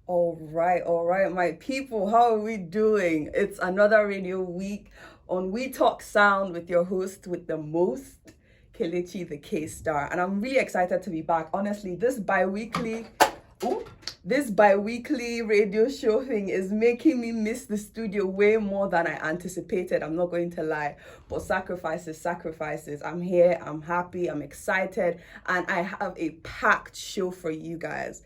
All right, my people, how are we doing? It's another radio week on We Talk Sound with your host with the most, Kelechi the K Star, and I'm really excited to be back. Honestly, ooh, this bi-weekly radio show thing is making me miss the studio way more than I anticipated. I'm not going to lie, but sacrifices. I'm here, I'm happy, I'm excited, and I have a packed show for you guys.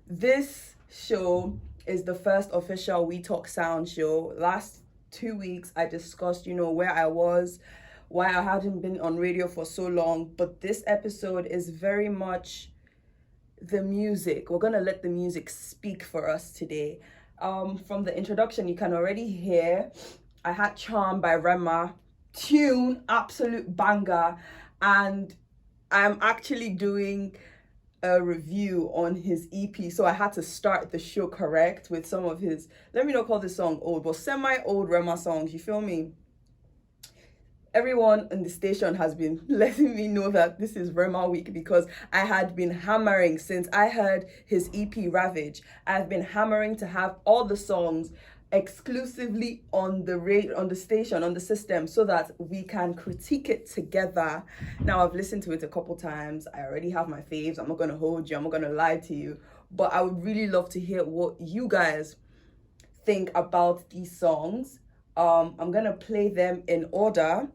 This show is the first official We Talk Sound show. Last 2 weeks, I discussed, where I was, why I hadn't been on radio for so long. But this episode is very much the music. We're going to let the music speak for us today. From the introduction, you can already hear I had Charm by Rema, tune, absolute banger. And I'm actually doing a review on his EP, so I had to start the show correct with some of his, let me not call this song old, but semi-old Rema songs, you feel me? Everyone in the station has been letting me know that this is Rema week because I had been hammering since I heard his EP Ravage. I've been hammering to have all the songs exclusively on the station, on the system, so that we can critique it together. Now I've listened to it a couple times. I already have my faves. I'm not gonna hold you, I'm not gonna lie to you, but I would really love to hear what you guys think about these songs. I'm gonna play them in order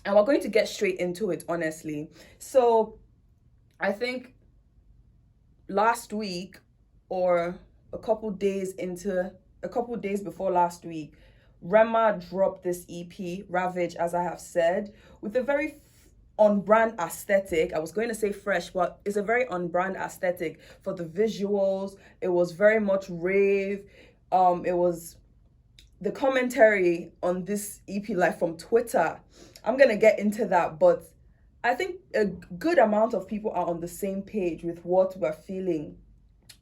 and we're going to get straight into it, honestly. So I think last week, or a couple days before last week, Rema dropped this EP, Ravage, as I have said, with a very on-brand aesthetic. I was going to say fresh, but it's a very on-brand aesthetic for the visuals. It was very much rave. It was the commentary on this EP, like from Twitter. I'm gonna get into that, but I think a good amount of people are on the same page with what we're feeling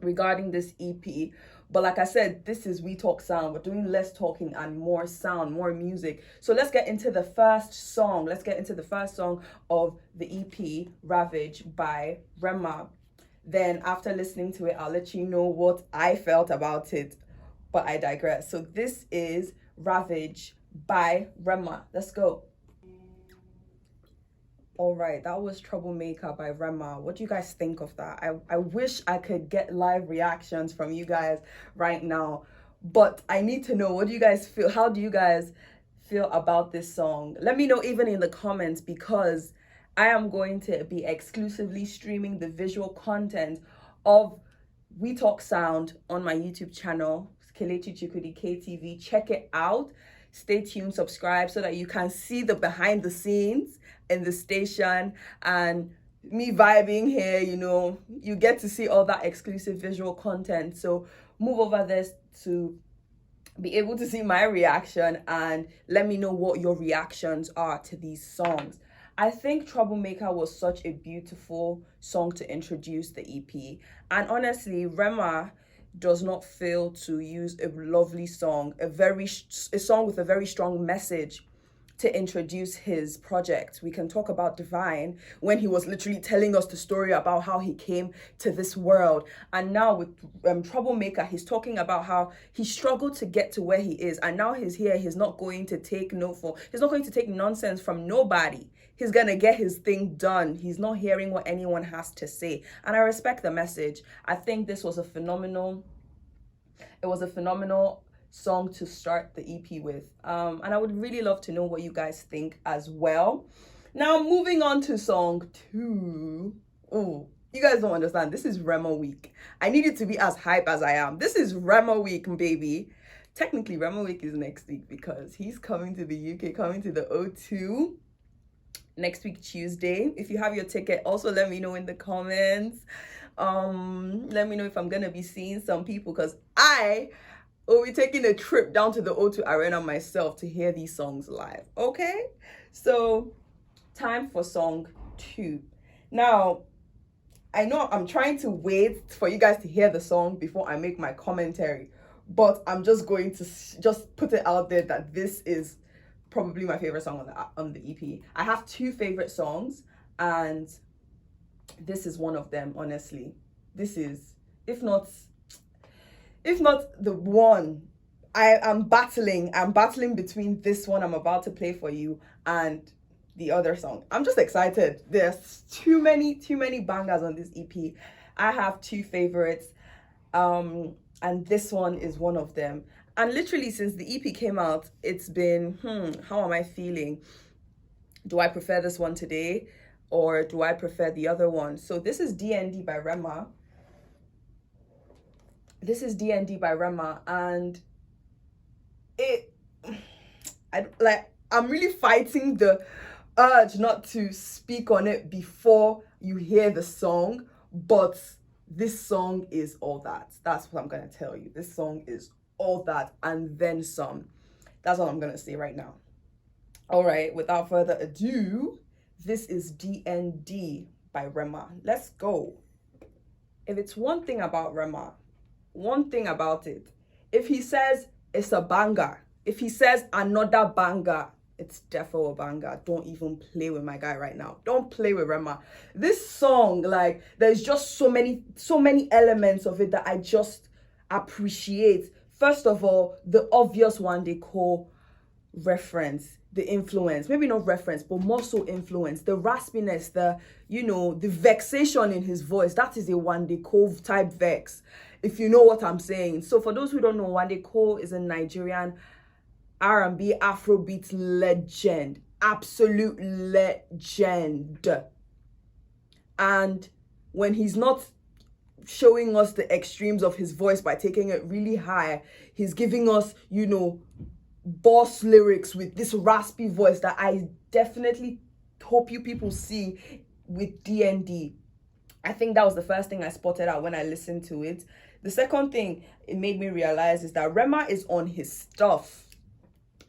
regarding this EP. But like I said, this is We Talk Sound. We're doing less talking and more sound, more music. So let's get into the first song. Let's get into the first song of the EP, Ravage by Rema. Then after listening to it, I'll let you know what I felt about it. But I digress. So this is Ravage by Rema. Let's go. All right, that was Troublemaker by Rema. What do you guys think of that? I wish I could get live reactions from you guys right now, but I need to know, what do you guys feel? How do you guys feel about this song? Let me know even in the comments, because I am going to be exclusively streaming the visual content of We Talk Sound on my YouTube channel, Kelechi Chukwudi KTV. Check it out. Stay tuned, subscribe, so that you can see the behind the scenes in the station and me vibing here. You get to see all that exclusive visual content. So move over there to be able to see my reaction and let me know what your reactions are to these songs. I think Troublemaker was such a beautiful song to introduce the EP. And honestly, Rema does not fail to use a lovely song, a song with a very strong message to introduce his project. We can talk about Divine, when he was literally telling us the story about how he came to this world. And now with Troublemaker, he's talking about how he struggled to get to where he is. And now he's here. He's not going to take nonsense from nobody. He's going to get his thing done. He's not hearing what anyone has to say. And I respect the message. I think this was a phenomenal song to start the EP with. And I would really love to know what you guys think as well. Now, moving on to song 2. Oh, you guys don't understand. This is Rema week. I need it to be as hype as I am. This is Rema week, baby. Technically, Rema week is next week because he's coming to the UK, coming to the O2 next week, Tuesday. If you have your ticket, also let me know in the comments. Let me know if I'm gonna be seeing some people, because I will be taking a trip down to the O2 Arena myself to hear these songs live. Okay, so time for song 2. Now, I know I'm trying to wait for you guys to hear the song before I make my commentary, but I'm just going to just put it out there that this is probably my favorite song on the EP. I have 2 favorite songs, and this is one of them. Honestly, this is, if not, if not the one. I'm battling between this one I'm about to play for you and the other song. I'm just excited. There's too many bangers on this EP. I have two favorites, and this one is one of them. And literally since the EP came out, it's been how am I feeling? Do I prefer this one today, or do I prefer the other one? So this is DND by Rema. This is DND by Rema, and I'm really fighting the urge not to speak on it before you hear the song, but this song is all that. That's what I'm gonna tell you. This song is all that and then some. That's all I'm gonna say right now. All right, without further ado, this is DND by Rema. Let's go. If it's one thing about Rema, one thing about it, if he says it's a banger, if he says another banger, it's defo a banger. Don't even play with my guy right now. Don't play with Rema. This song, like, there's just so many elements of it that I just appreciate. First of all, the obvious one they call reference, the influence, maybe not reference, but more so influence, the raspiness, the vexation in his voice. That is a Wande Cove type vex, if you know what I'm saying. So for those who don't know, Wande Cove is a Nigerian R&B Afrobeat legend, absolute legend. And when he's not showing us the extremes of his voice by taking it really high, he's giving us, boss lyrics with this raspy voice that I definitely hope you people see with DND. I think that was the first thing I spotted out when I listened to it. The second thing it made me realize is that Rema is on his stuff.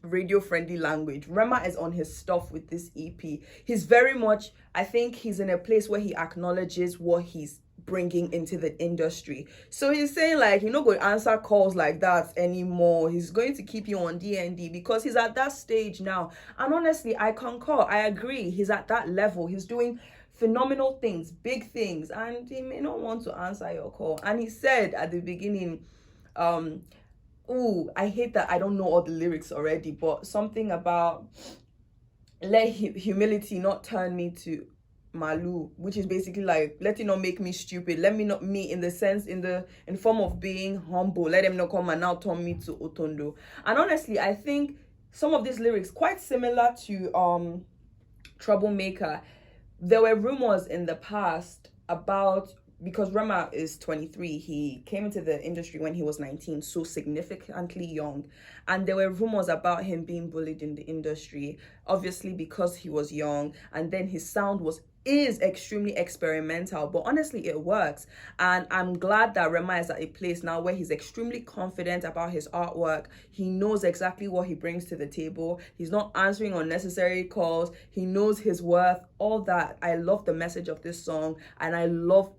Radio friendly language. Rema is on his stuff with this EP. He's very much, I think he's in a place where he acknowledges what he's bringing into the industry. So he's saying, like, you're not going to answer calls like that anymore. He's going to keep you on DND because he's at that stage now. And honestly, I concur. I agree. He's at that level. He's doing phenomenal things, big things, and he may not want to answer your call. And he said at the beginning, I hate that I don't know all the lyrics already, but something about let humility not turn me to Malu, which is basically like, let it not make me stupid. Let me not me in the sense, in form of being humble. Let them not come and now turn me to Otondo. And honestly, I think some of these lyrics quite similar to Troublemaker. There were rumors in the past about, because Rema is 23, he came into the industry when he was 19, so significantly young. And there were rumors about him being bullied in the industry, obviously because he was young. And then his sound is extremely experimental, but honestly it works. And I'm glad that Rema is at a place now where he's extremely confident about his artwork. He knows exactly what he brings to the table. He's not answering unnecessary calls. He knows his worth, all that. I love the message of this song, and I love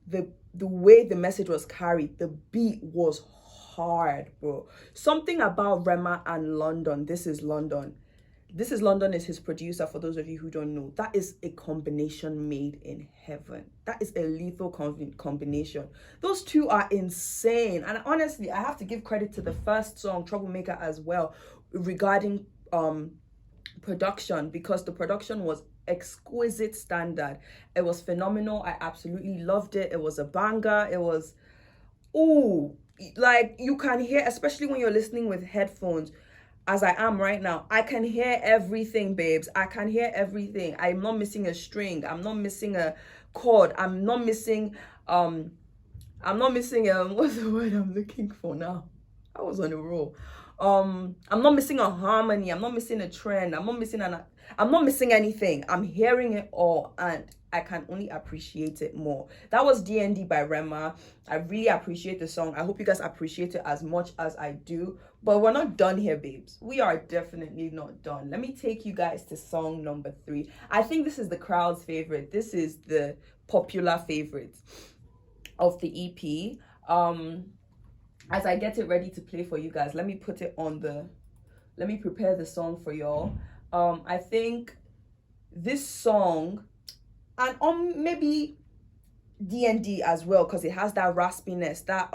the way the message was carried. The beat was hard, bro. Something about Rema and London. This is London is his producer, for those of you who don't know. That is a combination made in heaven. That is a lethal combination. Those two are insane. And honestly, I have to give credit to the first song, Troublemaker, as well, regarding production, because the production was exquisite standard. It was phenomenal. I absolutely loved it. It was a banger. It was, like, you can hear, especially when you're listening with headphones, as I am right now, I can hear everything, babes. I can hear everything. I'm not missing a string. I'm not missing a chord. I'm not missing what's the word I'm looking for now? I was on a roll. I'm not missing a harmony. I'm not missing a trend. I'm not missing anything. I'm hearing it all, and I can only appreciate it more. That was DND by Rema. I really appreciate the song. I hope you guys appreciate it as much as I do. But we're not done here, babes. We are definitely not done. Let me take you guys to song number 3. I think this is the crowd's favorite. This is the popular favorite of the EP. As I get it ready to play for you guys, let me prepare the song for y'all. I think this song, and maybe DND as well, because it has that raspiness, that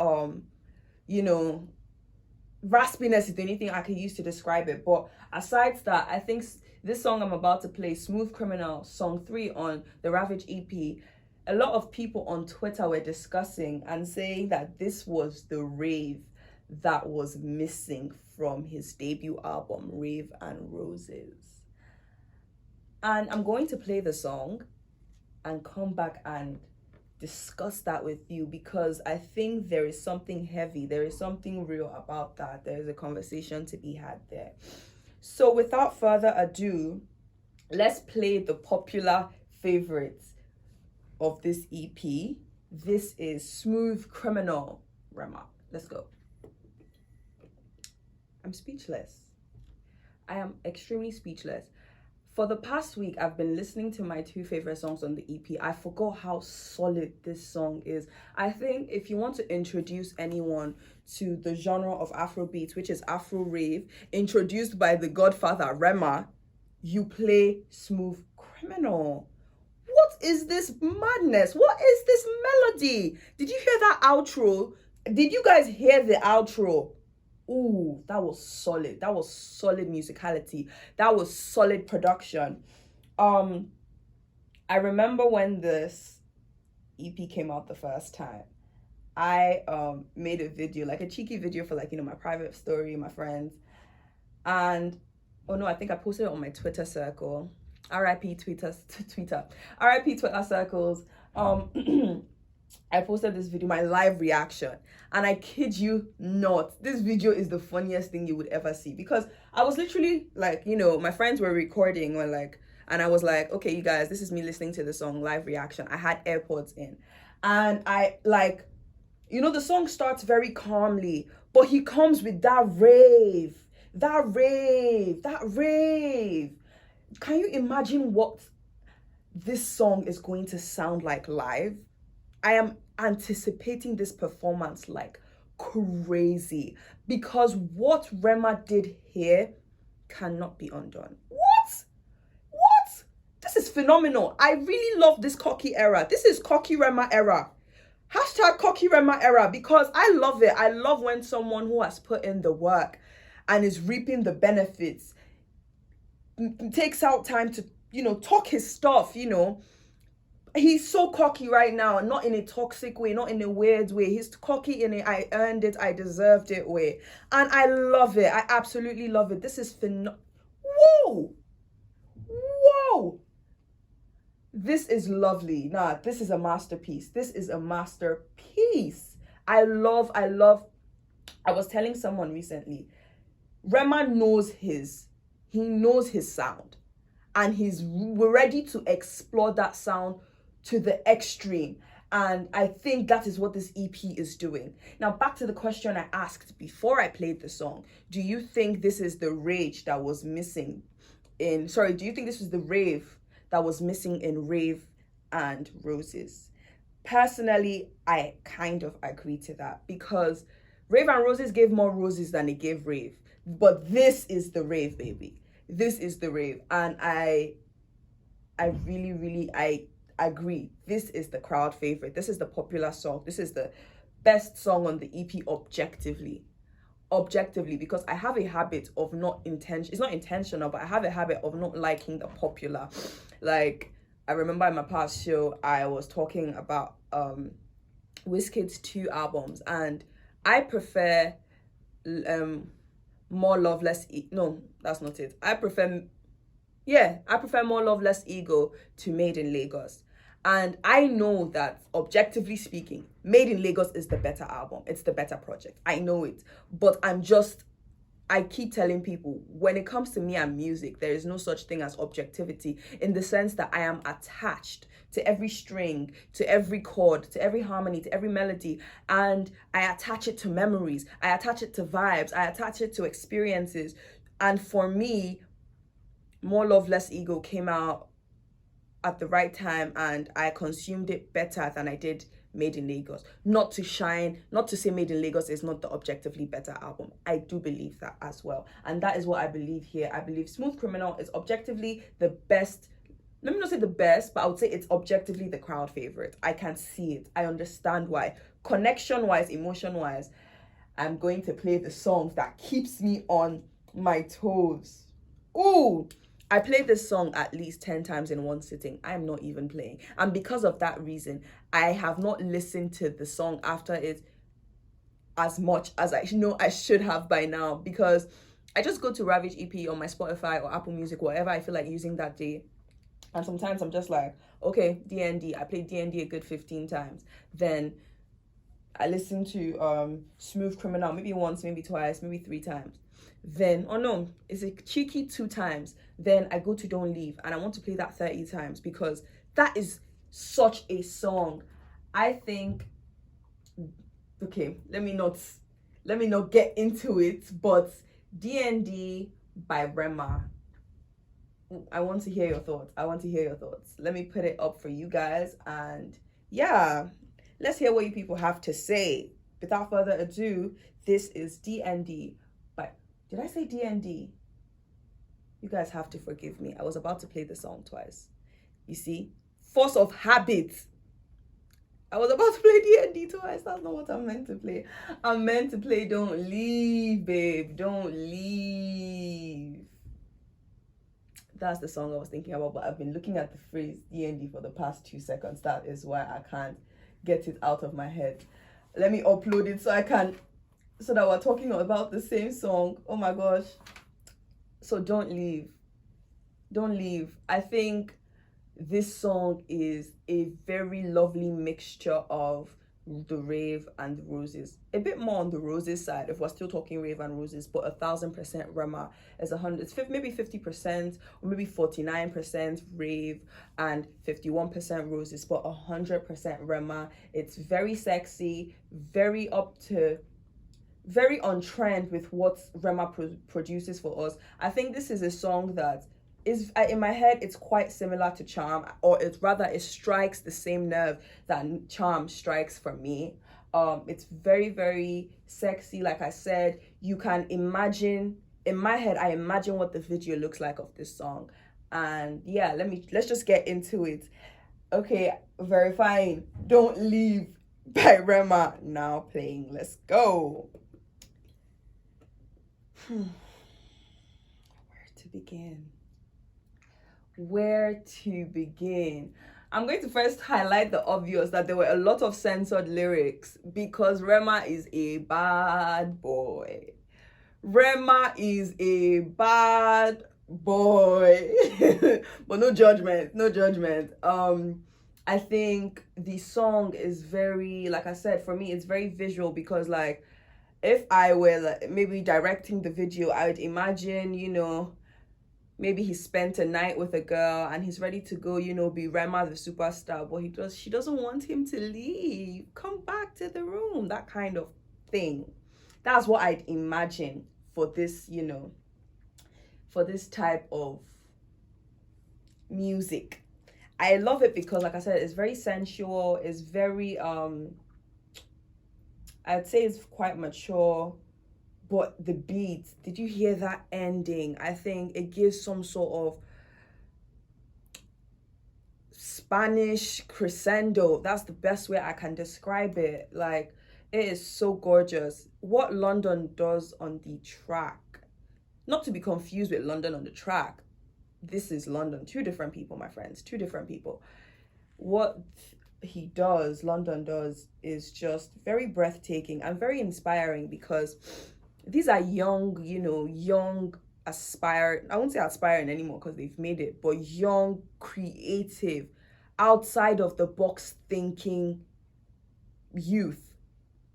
you know, raspiness is the only thing I can use to describe it. But aside that, I think this song I'm about to play, Smooth Criminal, song 3 on the Ravage EP, a lot of people on Twitter were discussing and saying that this was the rave that was missing from his debut album, Rave and Roses. And I'm going to play the song and come back and discuss that with you, because I think there is something heavy, there is something real about that. There is a conversation to be had there. So without further ado, let's play the popular favorites of this EP. This is Smooth Criminal, Rema. Let's go. I'm speechless. I am extremely speechless. For the past week, I've been listening to my 2 favorite songs on the EP. I forgot how solid this song is. I think if you want to introduce anyone to the genre of Afrobeats, which is Afro Rave, introduced by the godfather Rema, you play Smooth Criminal. What is this madness? What is this melody? Did you hear that outro? Did you guys hear the outro? Ooh, that was solid. That was solid musicality. That was solid production. I remember when this EP came out the first time, I made a video, like a cheeky video for, like, you know, my private story, my friends. And oh no, I think I posted it on my Twitter circle. RIP Twitter. RIP Twitter circles. I posted this video, my live reaction, and I kid you not, this video is the funniest thing you would ever see, because I was literally like, you know, my friends were recording when, like, and I was like, okay, you guys, this is me listening to the song, live reaction. I had AirPods in, and I, like, you know, the song starts very calmly, but he comes with that rave. Can you imagine what this song is going to sound like live? I am anticipating this performance like crazy, because what Rema did here cannot be undone. What? This is phenomenal. I really love this cocky era. This is cocky Rema era. Hashtag cocky Rema era, because I love it. I love when someone who has put in the work and is reaping the benefits takes out time to, you know, talk his stuff, you know. He's so cocky right now, not in a toxic way, not in a weird way. He's cocky in a I earned it, I deserved it way. And I love it. I absolutely love it. This is Whoa! This is lovely. Nah, this is a masterpiece. This is a masterpiece. I was telling someone recently, Rema knows his sound. And we're ready to explore that sound to the extreme. And I think that is what this EP is doing. Now, back to the question I asked before I played the song. Do you think this is the rage that was missing do you think this was the rave that was missing in Rave and Roses? Personally, I kind of agree to that, because Rave and Roses gave more roses than it gave rave. But this is the rave, baby. This is the rave. And I really agree. This is the crowd favorite. This is the popular song. This is the best song on the EP objectively, because I have a habit of it's not intentional, but I have a habit of not liking the popular. Like, I remember in my past show, I was talking about Wizkid's 2 albums, and I prefer More Love, Less no, that's not it. I prefer More Love, Less Ego to Made in Lagos. And I know that, objectively speaking, Made in Lagos is the better album. It's the better project. I know it. But I keep telling people, when it comes to me and music, there is no such thing as objectivity, in the sense that I am attached to every string, to every chord, to every harmony, to every melody. And I attach it to memories. I attach it to vibes. I attach it to experiences. And for me, More Love, Less Ego came out at the right time, and I consumed it better than I did Made in Lagos. Not to say Made in Lagos is not the objectively better album. I do believe that as well. And that is what I believe here. I believe Smooth Criminal is objectively the best. Let me not say the best, but I would say it's objectively the crowd favorite. I can see it. I understand why. Connection-wise, emotion-wise, I'm going to play the songs that keeps me on my toes. Ooh, I played this song at least 10 times in one sitting. I'm not even playing. And because of that reason, I have not listened to the song after it as much as I know I should have by now, because I just go to Ravage EP on my Spotify or Apple Music, whatever I feel like using that day. And sometimes I'm just like, okay, DND. I played DND a good 15 times. Then I listen to Smooth Criminal maybe once, maybe twice, maybe 3 times. Then, oh no, it's a cheeky 2 times. Then I go to Don't Leave and I want to play that 30 times because that is such a song. I think, okay, let me not get into it, but DND by Rema. I want to hear your thoughts. Let me put it up for you guys, and yeah, let's hear what you people have to say. Without further ado, this is DND by, did I say DND? You guys have to forgive me. I was about to play the song twice. You see, force of habit. I was about to play DND twice. That's not what I'm meant to play. I'm meant to play Don't Leave, babe. Don't Leave. That's the song I was thinking about, but I've been looking at the phrase DND for the past 2 seconds. That is why I can't get it out of my head. Let me upload it so that we're talking about the same song. Oh my gosh. So Don't Leave. Don't Leave. I think this song is a very lovely mixture of the rave and the roses. A bit more on the roses side if we're still talking rave and roses, but 1000% Rema is 100. It's maybe 50% or maybe 49% rave and 51% roses, but 100% Rema. It's very sexy, very on trend with what Rema produces for us. I think this is a song that is, in my head, it's quite similar to Charm, or it's rather, it strikes the same nerve that Charm strikes for me. It's very, very sexy. Like I said, you can imagine, in my head, I imagine what the video looks like of this song. And yeah, let's just get into it. Okay, verifying Don't Leave by Rema now playing. Let's go. Where to begin? I'm going to first highlight the obvious, that there were a lot of censored lyrics because Rema is a bad boy. Rema is a bad boy. But no judgment. I think the song is very, like I said, for me, it's very visual because, like, if I were maybe directing the video, I would imagine, maybe he spent a night with a girl and he's ready to go, be Rema the superstar, but she doesn't want him to leave. Come back to the room, that kind of thing. That's what I'd imagine for this, for this type of music. I love it because, like I said, it's very sensual. It's very, I'd say it's quite mature. But the beat, did you hear that ending? I think it gives some sort of Spanish crescendo. That's the best way I can describe it. Like, it is so gorgeous. What London does on the track, not to be confused with London on the track. This is London. 2 different people, my friends. 2 different people. What London does, is just very breathtaking and very inspiring because these are young, I won't say aspiring anymore because they've made it, but young, creative, outside of the box thinking youth.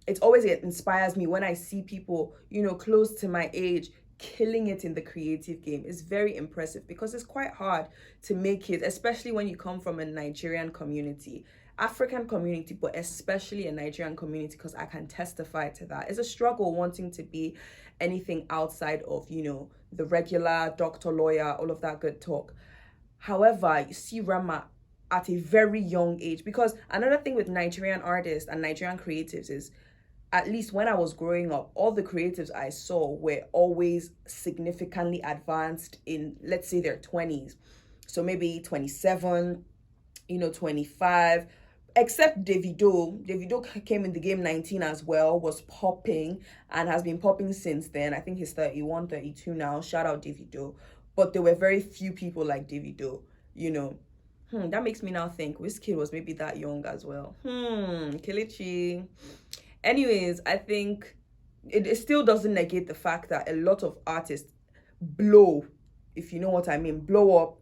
It inspires me when I see people, close to my age, killing it in the creative game. It's very impressive because it's quite hard to make it, especially when you come from a Nigerian community. African community, but especially a Nigerian community, because I can testify to that. It's a struggle wanting to be anything outside of, the regular doctor, lawyer, all of that good talk. However, you see Rema at a very young age, because another thing with Nigerian artists and Nigerian creatives is, at least when I was growing up, all the creatives I saw were always significantly advanced in, let's say, their 20s. So maybe 27, 25, except Davido. Davido came in the game 19 as well, was popping and has been popping since then. I think he's 31, 32 now. Shout out Davido. But there were very few people like Davido, you know. That makes me now think Wizkid was maybe that young as well. Kelechi. Anyways, I think it still doesn't negate the fact that a lot of artists blow, if you know what I mean, blow up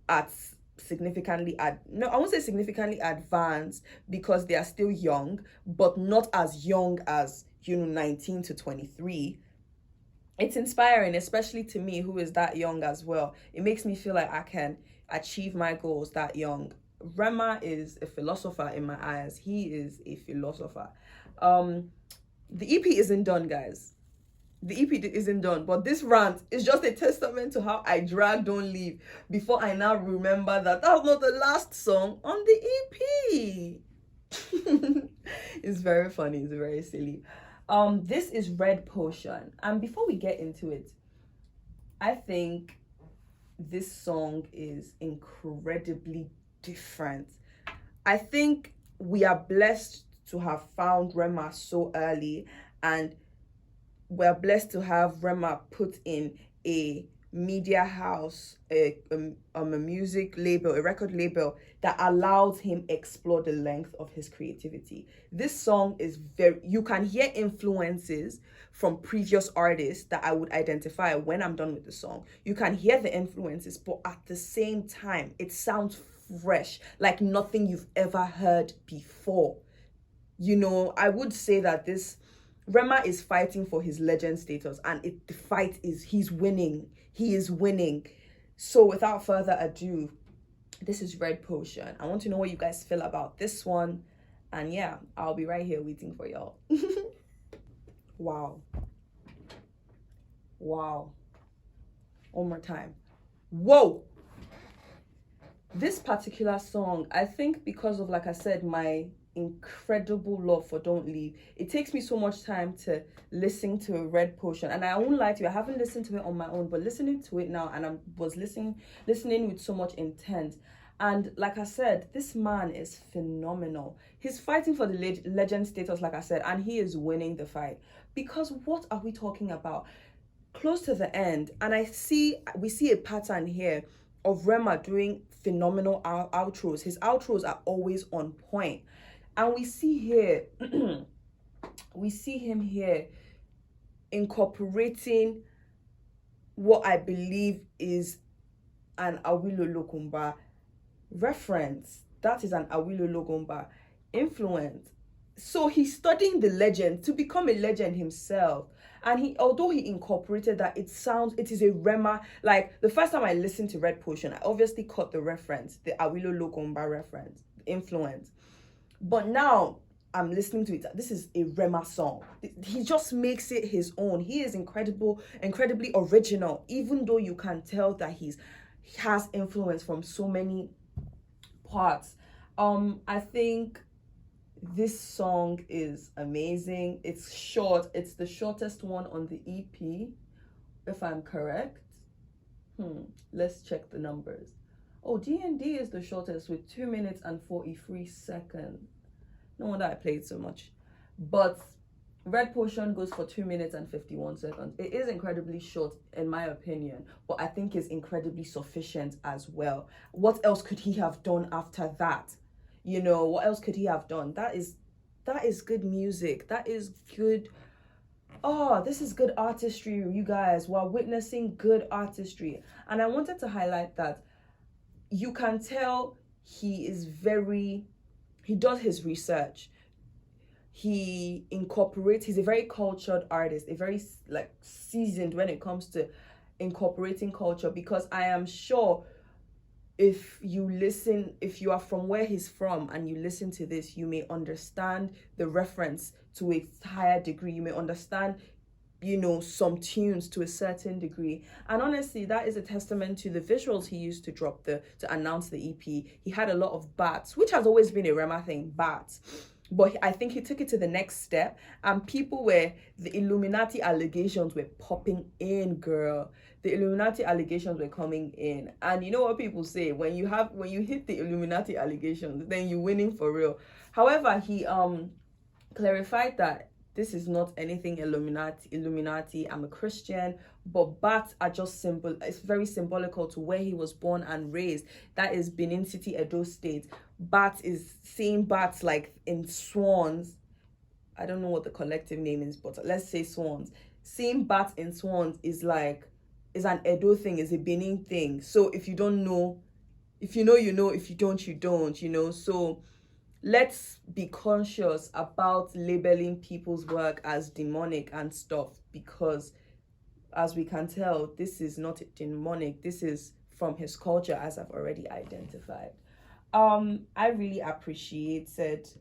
at significantly no, I won't say significantly advanced because they are still young, but not as young as 19 to 23. It's inspiring, especially to me who is that young as well. It makes me feel like I can achieve my goals that young. Rema is a philosopher in my eyes. He is a philosopher. The EP isn't done, guys. The EP isn't done, but this rant is just a testament to how I drag Don't Leave before I now remember that was not the last song on the EP. It's very funny. It's very silly. This is Red Potion, and before we get into it, I think this song is incredibly different. I think we are blessed to have found Rema so early, and we're blessed to have Rema put in a media house, a music label, a record label that allows him explore the length of his creativity. This song is you can hear influences from previous artists that I would identify when I'm done with the song. You can hear the influences, but at the same time, it sounds fresh, like nothing you've ever heard before. I would say that Rema is fighting for his legend status, and the fight is he's winning. He is winning. So without further ado, this is Red Potion. I want to know what you guys feel about this one. And yeah, I'll be right here waiting for y'all. Wow. Wow. One more time. Whoa. This particular song, I think because of, like I said, my incredible love for Don't Leave, it takes me so much time to listen to Red Potion, and I won't lie to you, I haven't listened to it on my own, but listening to it now, and I was listening with so much intent. And like I said, this man is phenomenal. He's fighting for the legend status, like I said, and he is winning the fight. Because what are we talking about? Close to the end, and we see a pattern here of Rema doing phenomenal outros. His outros are always on point. And we see here, we see him here incorporating what I believe is an Awilo Lokumba reference. That is an Awilo Lokumba influence. So he's studying the legend to become a legend himself. And although he incorporated that, it is a Rema. Like the first time I listened to Red Potion, I obviously caught the reference, the Awilo Lokumba reference, influence. But now I'm listening to it. This is a Rema song. He just makes it his own. He is incredibly original, even though you can tell that he has influence from so many parts. I think this song is amazing. It's short. It's the shortest one on the EP, if I'm correct. Let's check the numbers. Oh, D&D is the shortest with 2 minutes and 43 seconds. No wonder I played so much. But Red Potion goes for 2 minutes and 51 seconds. It is incredibly short, in my opinion, but I think it's incredibly sufficient as well. What else could he have done after that? What else could he have done? That is good music. That is good. Oh, this is good artistry, you guys. We're witnessing good artistry. And I wanted to highlight that you can tell he does his research. He's a very cultured artist, a very seasoned when it comes to incorporating culture, because I am sure if you are from where he's from and you listen to this, you may understand the reference to a higher degree. You may understand some tunes to a certain degree. And honestly, that is a testament to the visuals he used to announce the EP. He had a lot of bats, which has always been a Rema thing, bats. But I think he took it to the next step, and the Illuminati allegations were popping in, girl. The Illuminati allegations were coming in. And you know what people say, when you hit the Illuminati allegations, then you're winning for real. However, he clarified that this is not anything Illuminati. I'm a Christian, but bats are just simple. It's very symbolical to where he was born and raised. That is Benin City, Edo State. Seeing bats like in swans. I don't know what the collective name is, but let's say swans. Seeing bats in swans is an Edo thing, is a Benin thing. So if you don't know, if you know, you know. If you don't, you don't. So let's be conscious about labeling people's work as demonic and stuff, because as we can tell, this is not demonic. This is from his culture, as I've already identified. I really appreciate this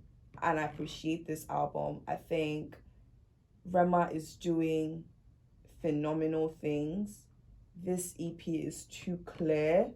album. I think Rema is doing phenomenal things. This EP is too clear.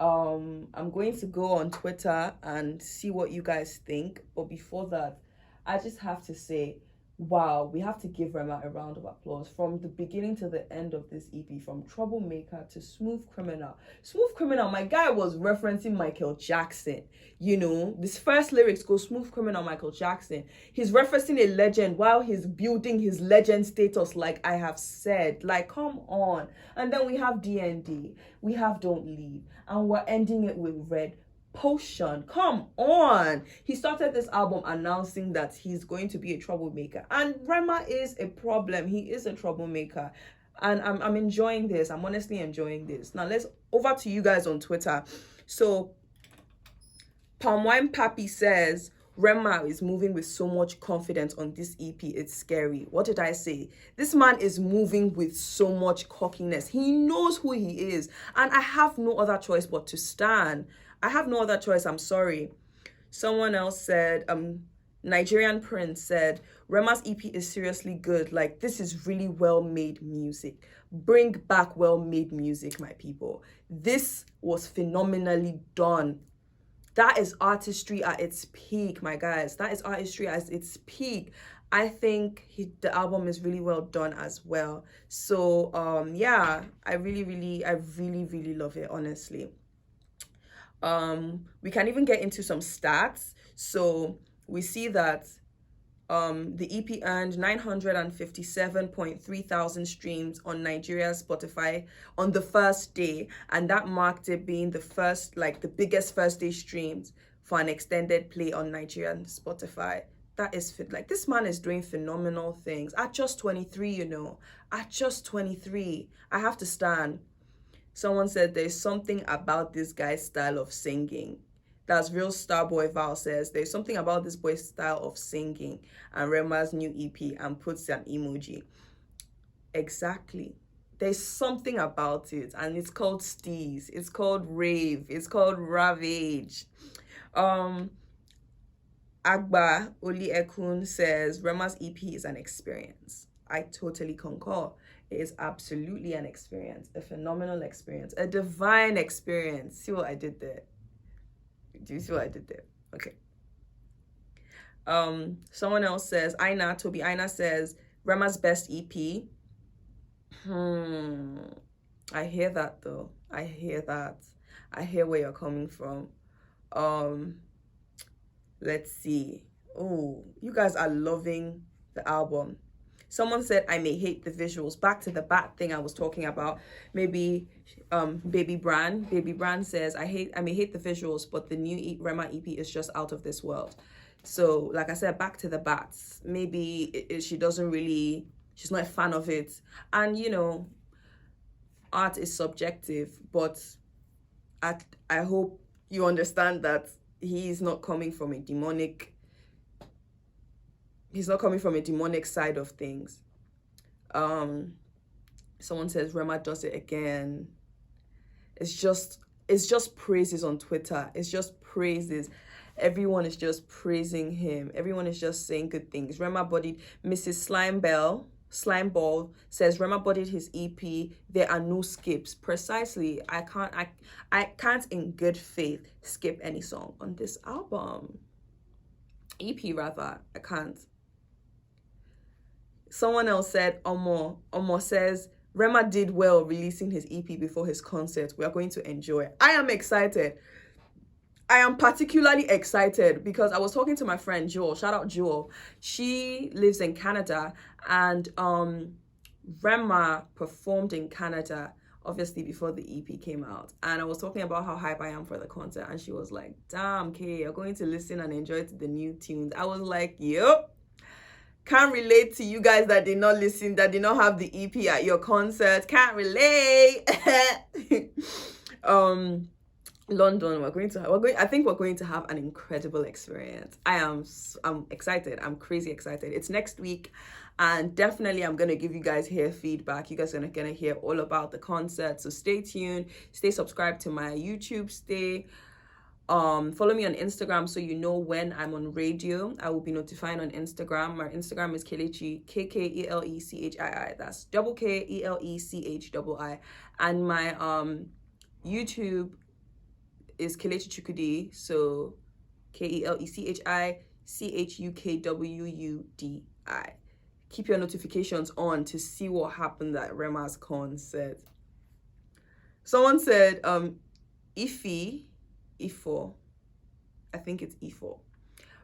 I'm going to go on Twitter and see what you guys think, but before that, I just have to say, wow, we have to give Rema a round of applause. From the beginning to the end of this EP, from Troublemaker to Smooth Criminal. Smooth Criminal, my guy was referencing Michael Jackson. This first lyrics go Smooth Criminal, Michael Jackson. He's referencing a legend while he's building his legend status, like I have said. Like, come on. And then we have DND. We have Don't Leave. And we're ending it with Red Potion. Come on. He started this album announcing that he's going to be a troublemaker, and Rema is a problem. He is a troublemaker, and I'm enjoying this. I'm honestly enjoying this. Now let's over to you guys on Twitter. So Palm Wine Pappy says Rema is moving with so much confidence on this EP, it's scary. What did I say? This man is moving with so much cockiness. He knows who he is, and I have no other choice but to stand. I have no other choice. I'm sorry. Someone else said, Nigerian Prince said, Rema's EP is seriously good. Like, this is really well-made music. Bring back well-made music, my people. This was phenomenally done. That is artistry at its peak, my guys. That is artistry at its peak. I think the album is really well done as well. So, yeah, I really love it, honestly. We can even get into some stats. So we see that the EP earned 957.3 thousand streams on Nigeria's Spotify on the first day, and that marked it being the biggest first day streams for an extended play on Nigerian Spotify. That is this man is doing phenomenal things at just 23. At just 23, I have to stand. Someone said there's something about this guy's style of singing. That's Real Starboy Val says there's something about this boy's style of singing, and Rema's new EP, and puts an emoji. Exactly. There's something about it, and it's called Steez. It's called Rave. It's called Ravage. Agba Oli Ekun says Rema's EP is an experience. I totally concur. It is absolutely an experience, a phenomenal experience, a divine experience. See what I did there? Do you see what I did there? Okay. Someone else says, Toby Aina says, Rema's best EP. I hear that though. I hear that. I hear where you're coming from. Let's see. Oh, you guys are loving the album. Someone said, I may hate the visuals. Back to the bat thing I was talking about. Maybe Baby Brand. Baby Brand says, I may hate the visuals, but the new Rema EP is just out of this world. So, like I said, back to the bats. Maybe she's not a fan of it. And, art is subjective, but I hope you understand that he's not coming from a demonic side of things. Someone says Rema does it again. It's just praises on Twitter. It's just praises. Everyone is just praising him. Everyone is just saying good things. Rema bodied Mrs. Slimeball says Rema bodied his EP. There are no skips. Precisely. I can't in good faith skip any song on this album. EP rather. I can't. Someone else said, Omo says, Rema did well releasing his EP before his concert. We are going to enjoy. I am excited. I am particularly excited because I was talking to my friend Jewel. Shout out Jewel. She lives in Canada, and Rema performed in Canada obviously before the EP came out. And I was talking about how hype I am for the concert, and she was like, damn, Kay, you're going to listen and enjoy to the new tunes. I was like, yep. Can't relate to you guys that did not listen, that did not have the EP at your concert. Can't relate. London, I think we're going to have an incredible experience. I'm excited. I'm crazy excited. It's next week, and definitely I'm going to give you guys here feedback. You guys are going to hear all about the concert. So stay tuned, stay subscribed to my YouTube, follow me on Instagram so you know when I'm on radio. I will be notifying on Instagram. My Instagram is Kelechi, K-K-E-L-E-C-H-I-I. That's double K-E-L-E-C-H-I-I. And my YouTube is Kelechi Chukwudi, so Kelechichukudi. Keep your notifications on to see what happened at Rema's concert. Someone said, E4, I think it's E4.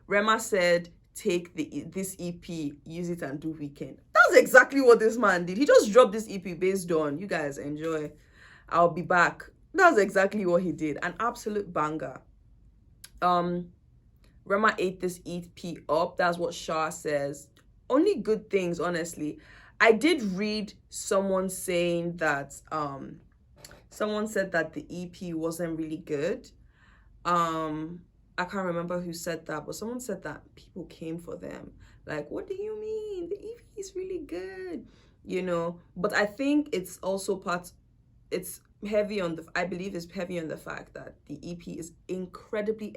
Rema said, take this EP, use it and do weekend. That's exactly what this man did. He just dropped this EP based on, you guys enjoy, I'll be back. That's exactly what he did. An absolute banger. Rema ate this EP up. That's what Shah says. Only good things, honestly. I did read someone saying that someone said that the EP wasn't really good. I can't remember who said that, but someone said that people came for them. Like, what do you mean? The EP is really good, you know? But I think it's also it's heavy on I believe it's heavy on the fact that the EP is incredibly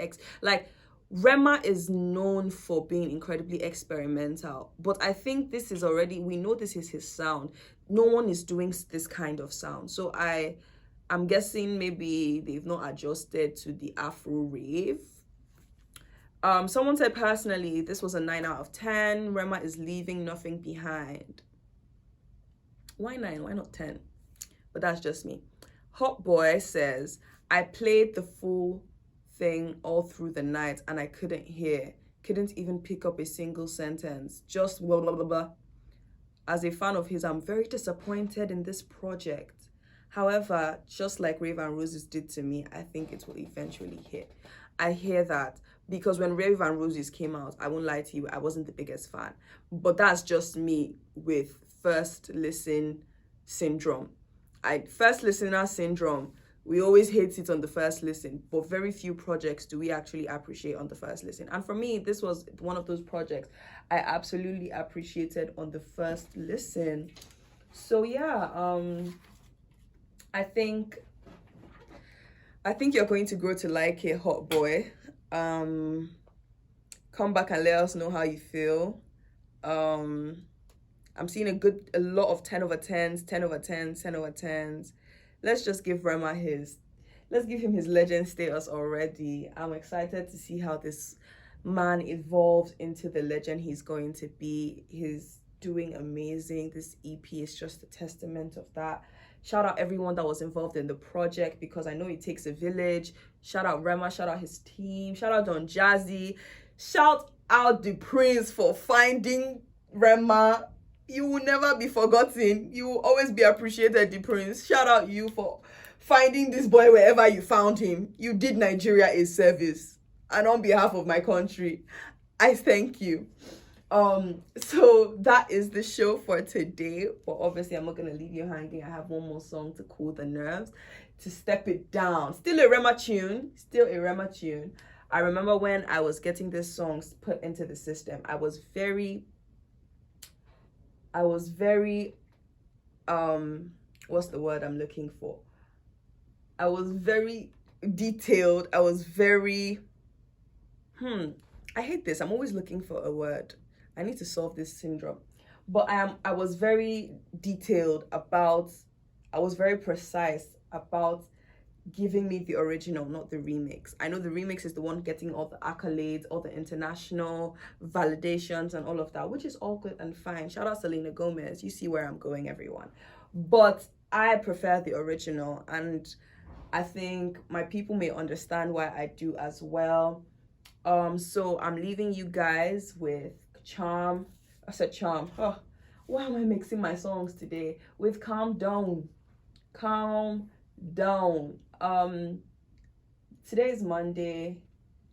Rema is known for being incredibly experimental, but I think this is we know this is his sound. No one is doing this kind of sound. So I'm guessing maybe they've not adjusted to the Afro rave. Someone said, personally, this was a 9 out of 10. Rema is leaving nothing behind. Why 9? Why not 10? But that's just me. Hot Boy says, I played the full thing all through the night and I couldn't even pick up a single sentence. Just blah, blah, blah, blah. As a fan of his, I'm very disappointed in this project. However, just like Rave and Roses did to me, I think it will eventually hit. I hear that because when Rave and Roses came out, I won't lie to you, I wasn't the biggest fan. But that's just me with first listen syndrome. First listener syndrome. We always hate it on the first listen, but very few projects do we actually appreciate on the first listen. And for me, this was one of those projects I absolutely appreciated on the first listen. So yeah, I think you're going to grow to like a Hot Boy. Come back and let us know how you feel. I'm seeing a lot of 10 over 10s, 10 over 10s, 10 over 10s. Let's just give Rema let's give him his legend status already. I'm excited to see how this man evolves into the legend he's going to be. He's doing amazing. This EP is just a testament of that. Shout out everyone that was involved in the project because I know it takes a village. Shout out Rema, shout out his team, shout out Don Jazzy, shout out the Prince for finding Rema. You will never be forgotten. You will always be appreciated, the Prince. Shout out you for finding this boy wherever you found him. You did Nigeria a service. And on behalf of my country, I thank you. So that is the show for today. But obviously, I'm not going to leave you hanging. I have one more song to cool the nerves, to step it down. Still a Rema tune. I remember when I was getting these songs put into the system, I was very what's the word I'm looking for? I was very detailed. I was very I hate this. I'm always looking for a word. I need to solve this syndrome. But I was very detailed I was very precise about giving me the original, not the remix. I know the remix is the one getting all the accolades, all the international validations and all of that, which is all good and fine. Shout out Selena Gomez. You see where I'm going, everyone. But I prefer the original, and I think my people may understand why I do as well. So I'm leaving you guys with Charm. I said Charm. Oh, why am I mixing my songs today? With Calm Down. Calm Down. Today is Monday,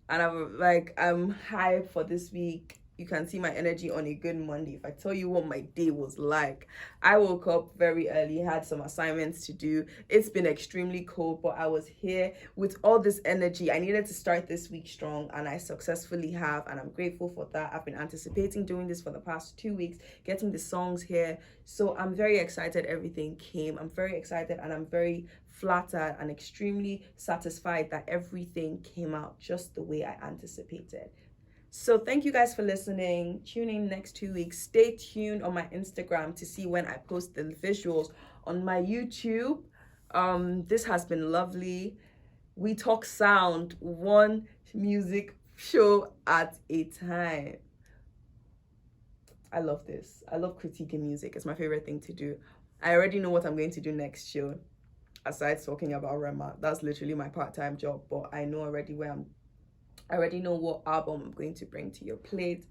and I'm hyped for this week. You can see my energy on a good Monday. If I tell you what my day was like, I woke up very early, had some assignments to do. It's been extremely cold, but I was here with all this energy. I needed to start this week strong, and I successfully have, and I'm grateful for that. I've been anticipating doing this for the past 2 weeks, getting the songs here. So I'm very excited everything came. I'm very excited, and I'm very flattered and extremely satisfied that everything came out just the way I anticipated. So thank you guys for listening. Tune in next 2 weeks. Stay tuned on my Instagram to see when I post the visuals on my YouTube. This has been lovely. We talk sound, one music show at a time. I love this. I love critiquing music. It's my favorite thing to do. I already know what I'm going to do next show. Aside talking about Rema, that's literally my part-time job, but I know already I already know what album I'm going to bring to your plate.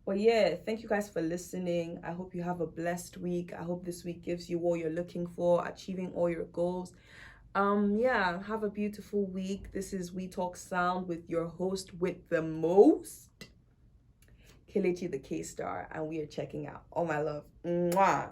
But yeah, thank you guys for listening. I hope you have a blessed week. I hope this week gives you what you're looking for, achieving all your goals. Yeah, have a beautiful week. This is We Talk Sound with your host with the most, Kelechi the K-Star, and we are checking out. Oh my love. Mwah.